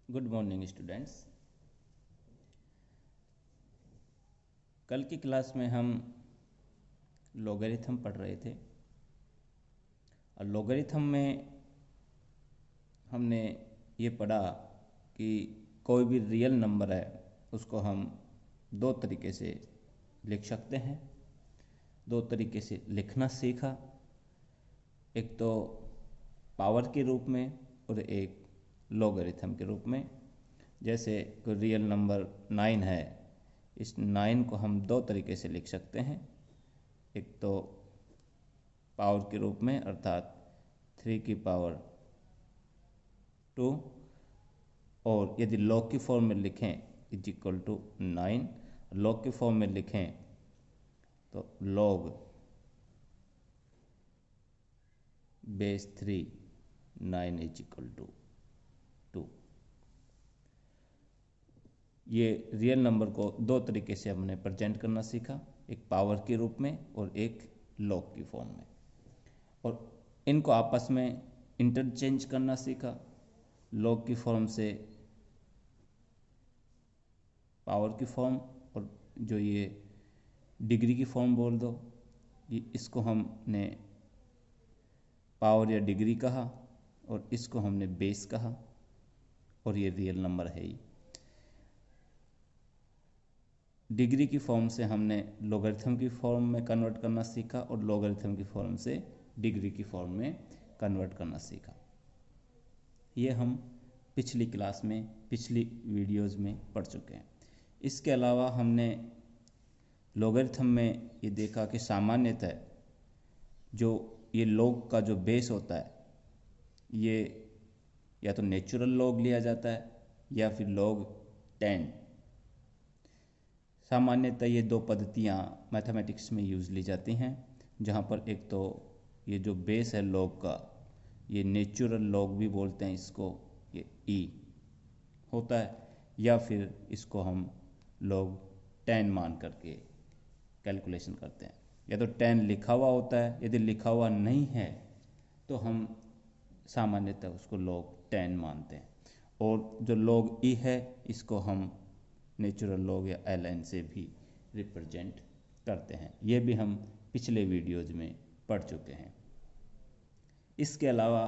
Good morning students. कल की class में हम लॉगरिथम पढ़ रहे थे और लॉगरिथम में हमने ये पढ़ा कि कोई भी रियल नंबर है उसको हम दो तरीके से लिख सकते हैं। दो तरीके से लिखना सीखा, एक तो पावर के रूप में और एक लॉगरिथम के रूप में। जैसे कोई रियल नंबर 9 है, इस 9 को हम दो तरीके से लिख सकते हैं। एक तो पावर के रूप में अर्थात 3 की पावर 2, और यदि लॉग की फॉर्म में लिखें इज इक्वल टू 9, लॉग की फॉर्म में लिखें तो log base 3 9 is equal to 2। ये रियल नंबर को दो तरीके से हमने प्रेजेंट करना सीखा, एक पावर के रूप में और एक लॉग की फॉर्म में, और इनको आपस में इंटरचेंज करना सीखा। लॉग की फॉर्म से पावर की फॉर्म, और जो ये डिग्री की फॉर्म बोल दो, ये इसको हमने पावर या डिग्री कहा और इसको हमने बेस कहा, और ये रियल नंबर है ही। डिग्री की फॉर्म से हमने लॉगरिथम की फॉर्म में कन्वर्ट करना सीखा और लॉगरिथम की फॉर्म से डिग्री की फॉर्म में कन्वर्ट करना सीखा। ये हम पिछली क्लास में, पिछली वीडियोस में पढ़ चुके हैं। इसके अलावा हमने लॉगरिथम में ये देखा कि सामान्यतः जो ये लॉग का जो बेस होता है, ये या तो नेचुरल लॉग लिया जाता है या फिर लॉग 10। सामान्यतः ये दो पद्धतियाँ मैथमेटिक्स में यूज़ ली जाती हैं, जहाँ पर एक तो ये जो बेस है लॉग का, ये नेचुरल लॉग भी बोलते हैं इसको, ये ई होता है, या फिर इसको हम लॉग 10 मान करके कैलकुलेशन करते हैं। या तो 10 लिखा हुआ होता है, यदि लिखा हुआ नहीं है तो हम सामान्यतः उसको लॉग 10 मानते हैं। और जो लॉग ई है इसको हम नेचुरल लॉग या ln से भी रिप्रेजेंट करते हैं। ये भी हम पिछले वीडियोज में पढ़ चुके हैं। इसके अलावा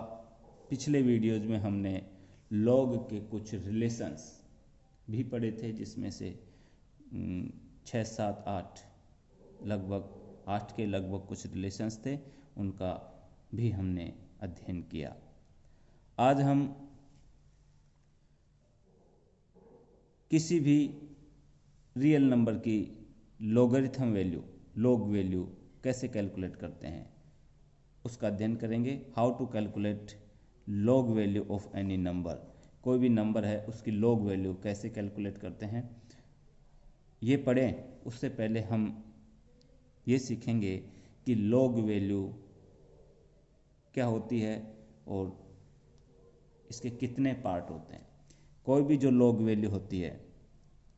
पिछले वीडियोज में हमने लॉग के कुछ रिलेशंस भी पढ़े थे, जिसमें से 6, 7, 8 लगभग 8 के लगभग कुछ रिलेशंस थे, उनका भी हमने अध्ययन किया। आज हम किसी भी रियल नंबर की लॉगरिथम वैल्यू, लॉग वैल्यू कैसे कैलकुलेट करते हैं उसका अध्ययन करेंगे। How to calculate log value of any number. कोई भी नंबर है उसकी लॉग वैल्यू कैसे कैलकुलेट करते हैं ये पढ़ें। उससे पहले हम ये सीखेंगे कि लॉग वैल्यू क्या होती है और इसके कितने पार्ट होते हैं। कोई भी जो लॉग वैल्यू होती है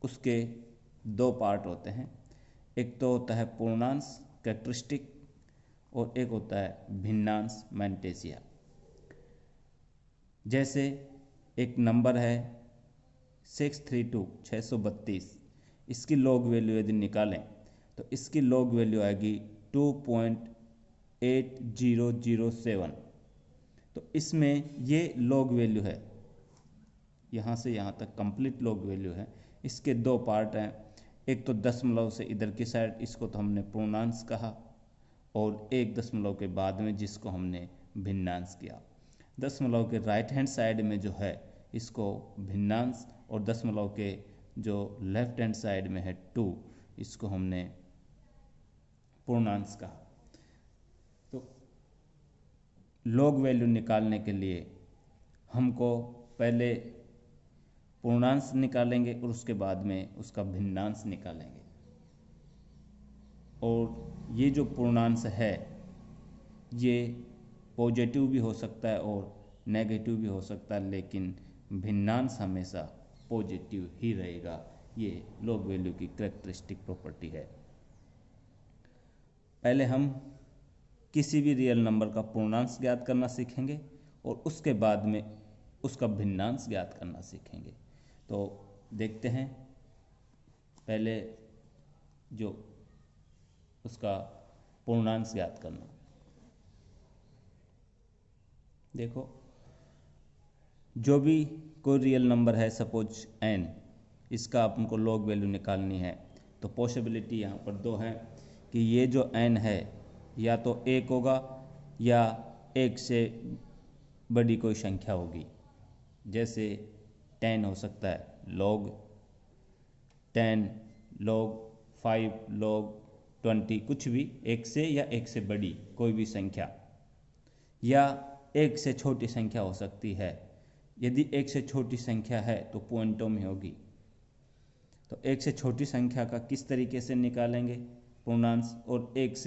उसके दो पार्ट होते हैं, एक तो होता है पूर्णांश कैरेक्टरिस्टिक और एक होता है भिन्नांश मैंटेसिया। जैसे एक नंबर है 632, इसकी लॉग वैल्यू यदि निकालें तो इसकी लॉग वैल्यू आएगी 2.8007। तो इसमें ये लॉग वैल्यू है, यहाँ से यहाँ तक कंप्लीट लॉग वैल्यू है। इसके दो पार्ट हैं, एक तो दशमलव से इधर की साइड, इसको तो हमने पूर्णांश कहा, और एक दशमलव के बाद में जिसको हमने भिन्नांश किया। दशमलव के राइट हैंड साइड में जो है इसको भिन्नांश, और दशमलव के जो लेफ्ट हैंड साइड में है 2, इसको हमने पूर्णांश कहा। तो लॉग वैल्यू निकालने के लिए हमको पहले पूर्णांश निकालेंगे और उसके बाद में उसका भिन्नांश निकालेंगे। और ये जो पूर्णांश है ये पॉजिटिव भी हो सकता है और नेगेटिव भी हो सकता है, लेकिन भिन्नांश हमेशा पॉजिटिव ही रहेगा। ये लॉग वैल्यू की कैरेक्टरिस्टिक प्रॉपर्टी है। पहले हम किसी भी रियल नंबर का पूर्णांश ज्ञात करना सीखेंगे और उसके बाद में उसका भिन्नांश ज्ञात करना सीखेंगे। तो देखते हैं पहले जो उसका पूर्णांश ज्ञात करना। देखो जो भी कोई रियल नंबर है, सपोज n, इसका आपको लॉग वैल्यू निकालनी है तो पॉसिबिलिटी यहाँ पर दो है कि ये जो n है या तो 1 होगा या 1 से बड़ी कोई संख्या होगी। जैसे 10 हो सकता है, log 10, log 5, log 20, कुछ भी 1 से या 1 से बड़ी कोई भी संख्या, या 1 से छोटी संख्या हो सकती है। यदि 1 से छोटी संख्या है तो पॉइंटों में होगी। तो 1 से छोटी संख्या का किस तरीके से निकालेंगे पूर्णांश, और 1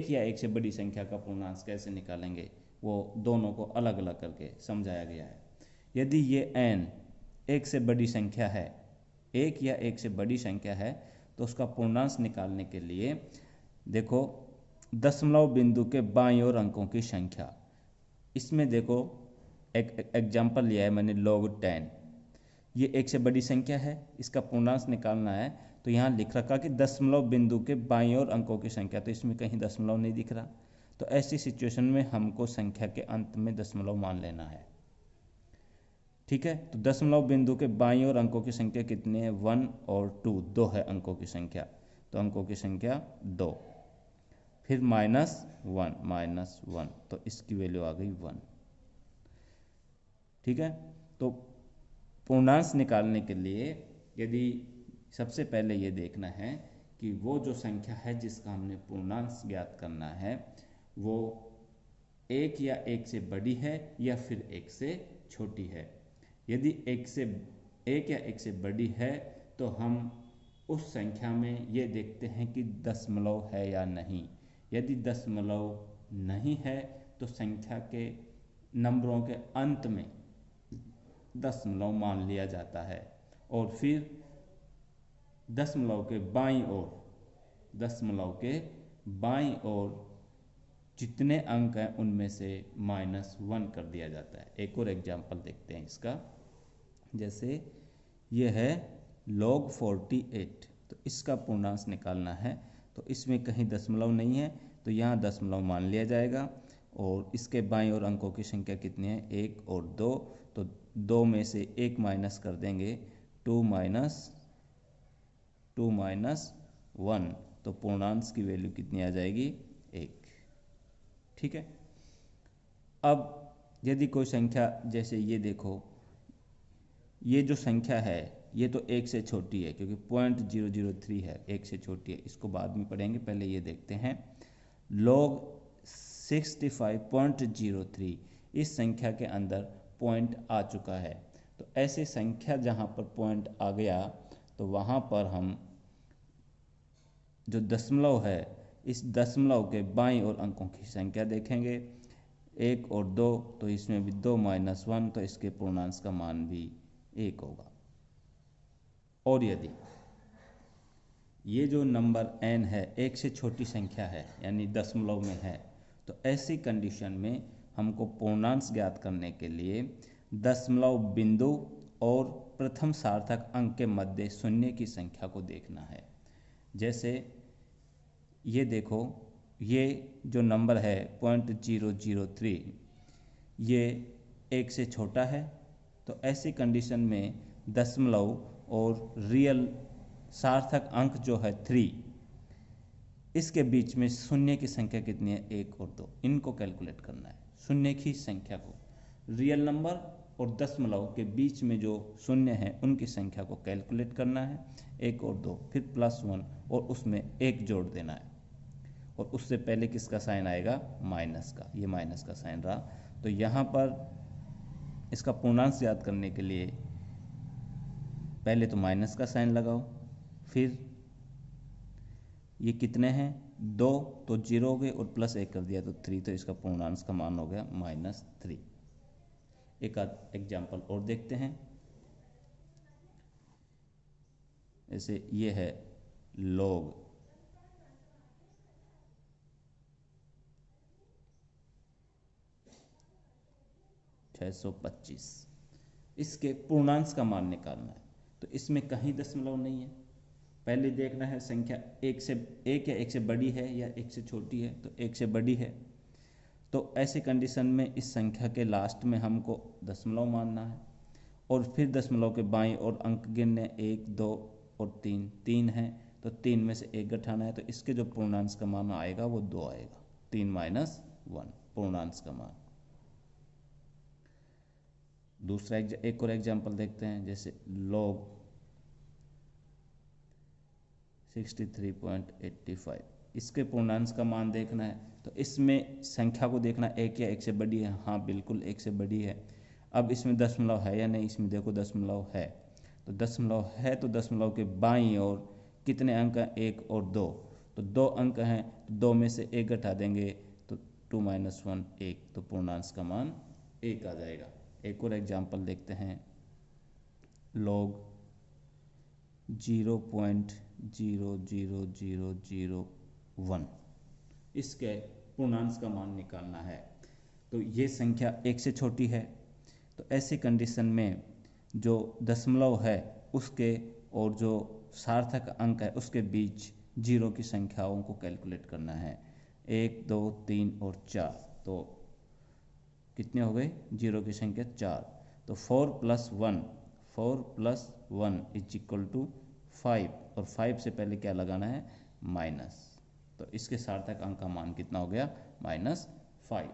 या 1 से बड़ी संख्या का पूर्णांश कैसे निकालेंगे, वो दोनों को अलग अलग करके समझाया गया है। यदि ये n 1 से बड़ी संख्या है, 1 या 1 से बड़ी संख्या है, तो उसका पूर्णांश निकालने के लिए देखो दशमलव बिंदु के बाईं ओर अंकों की संख्या। इसमें देखो एक एग्जाम्पल लिया है मैंने, log 10, ये 1 से बड़ी संख्या है, इसका पूर्णांश निकालना है। तो यहाँ लिख रखा कि दशमलव बिंदु के बाईं ओर अंकों की संख्या, तो इसमें कहीं दशमलव नहीं दिख रहा। तो ऐसी सिचुएशन में हमको संख्या के अंत में दशमलव मान लेना है। ठीक है, तो दशमलव बिंदु के बाईं ओर अंकों की संख्या कितनी है, 1 और 2, 2 है अंकों की संख्या, तो अंकों की संख्या 2, फिर -1, तो इसकी वैल्यू आ गई 1। ठीक है, तो पूर्णांश निकालने के लिए यदि सबसे पहले ये देखना है कि वो जो संख्या है जिसका हमने पूर्णांश ज्ञात करना है वो 1 या 1 से बड़ी है या फिर 1 से छोटी है। यदि 1 या 1 से बड़ी है तो हम उस संख्या में ये देखते हैं कि दशमलव है या नहीं। यदि दशमलव नहीं है तो संख्या के नंबरों के अंत में दशमलव मान लिया जाता है, और फिर दशमलव के बाईं ओर जितने अंक हैं उनमें से -1 कर दिया जाता है। एक और एग्जाम्पल देखते हैं इसका, जैसे ये है log 48, तो इसका पूर्णांश निकालना है। तो इसमें कहीं दशमलव नहीं है तो यहाँ दशमलव मान लिया जाएगा, और इसके बाईं ओर अंकों की संख्या कितनी है, 1 और 2, तो 2 में से 1 माइनस कर देंगे, 2 माइनस 1, तो पूर्णांश की वैल्यू कितनी आ जाएगी, 1। ठीक है, अब यदि कोई संख्या, जैसे ये देखो, ये जो संख्या है ये तो 1 से छोटी है क्योंकि 0.003 है, 1 से छोटी है, इसको बाद में पढ़ेंगे, पहले ये देखते हैं। log 65.03, इस संख्या के अंदर पॉइंट आ चुका है। तो ऐसी संख्या जहाँ पर पॉइंट आ गया तो वहाँ पर हम जो दशमलव है, इस दशमलव के बाईं ओर अंकों की संख्या देखेंगे, 1 और 2, तो इसमें भी 2 माइनस 1, तो इसके पूर्णांश का मान भी 1 होगा। और यदि ये जो नंबर n है 1 से छोटी संख्या है यानी दशमलव में है, तो ऐसी कंडीशन में हमको पूर्णांश ज्ञात करने के लिए दशमलव बिंदु और प्रथम सार्थक अंक के मध्य शून्य की संख्या को देखना है। जैसे ये देखो, ये जो नंबर है 0.003, ये 1 से छोटा है, तो ऐसी कंडीशन में दशमलव और रियल सार्थक अंक जो है 3, इसके बीच में शून्य की संख्या कितनी है, 1 और 2, इनको कैलकुलेट करना है। शून्य की संख्या को, रियल नंबर और दशमलव के बीच में जो शून्य है उनकी संख्या को कैलकुलेट करना है, 1 और 2, फिर +1 और उसमें 1 जोड़ देना है, और उससे पहले किसका साइन आएगा, माइनस का, ये माइनस का साइन रहा। तो यहाँ पर इसका पूर्णांश याद करने के लिए पहले तो माइनस का साइन लगाओ, फिर ये कितने हैं, 2, तो 0 हो गए और +1 कर दिया तो 3, तो इसका पूर्णांश का मान हो गया -3। एक आध एग्जाम्पल और देखते हैं, जैसे ये है log 625। इसके पूर्णांश का मान निकालना है, तो इसमें कहीं दशमलव नहीं है। पहले देखना है संख्या एक या एक से बड़ी है या एक से छोटी है, तो एक से बड़ी है। तो ऐसे कंडीशन में इस संख्या के लास्ट में हमको दशमलव मानना है और फिर दशमलव के बाईं और अंक गिनने 1, 2 और 3। 3 है तो 3 में से 1 घटाना है, तो इसके जो पूर्णांश का मान आएगा वो 2 आएगा। 3 - 1 पूर्णांश का मान। दूसरा एक और एग्जाम्पल देखते हैं, जैसे log 63.85। इसके पूर्णांश का मान देखना है, तो इसमें संख्या को देखना एक या एक से बड़ी है। हाँ बिल्कुल एक से बड़ी है। अब इसमें दशमलव है या नहीं, इसमें देखो दशमलव है, तो दशमलव है तो दशमलव के बाईं ओर कितने अंक हैं, 1 और 2, तो 2 अंक हैं, तो 2 में से 1 घटा देंगे तो 2 - 1 1, तो पूर्णांश का मान 1 आ जाएगा। एक और एग्जाम्पल देखते हैं, log 0.00001। इसके पूर्णांश का मान निकालना है, तो ये संख्या एक से छोटी है। तो ऐसी कंडीशन में जो दशमलव है उसके और जो सार्थक अंक है उसके बीच जीरो की संख्याओं को कैलकुलेट करना है। 1, 2, 3 और 4, तो कितने हो गए, जीरो की संख्या 4। तो 4 + 1 = 5, और 5 से पहले क्या लगाना है, माइनस। तो इसके सार्थक अंक का मान कितना हो गया, -5।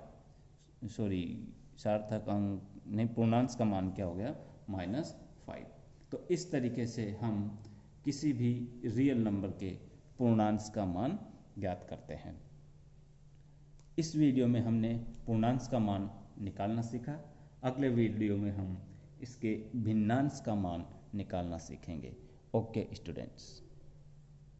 सॉरी, सार्थक अंक नहीं, पूर्णांश का मान क्या हो गया, -5। तो इस तरीके से हम किसी भी रियल नंबर के पूर्णांश का मान ज्ञात करते हैं। इस वीडियो में हमने पूर्णांश का मान निकालना सीखा। अगले वीडियो में हम इसके भिन्नांश का मान निकालना सीखेंगे। Okay students.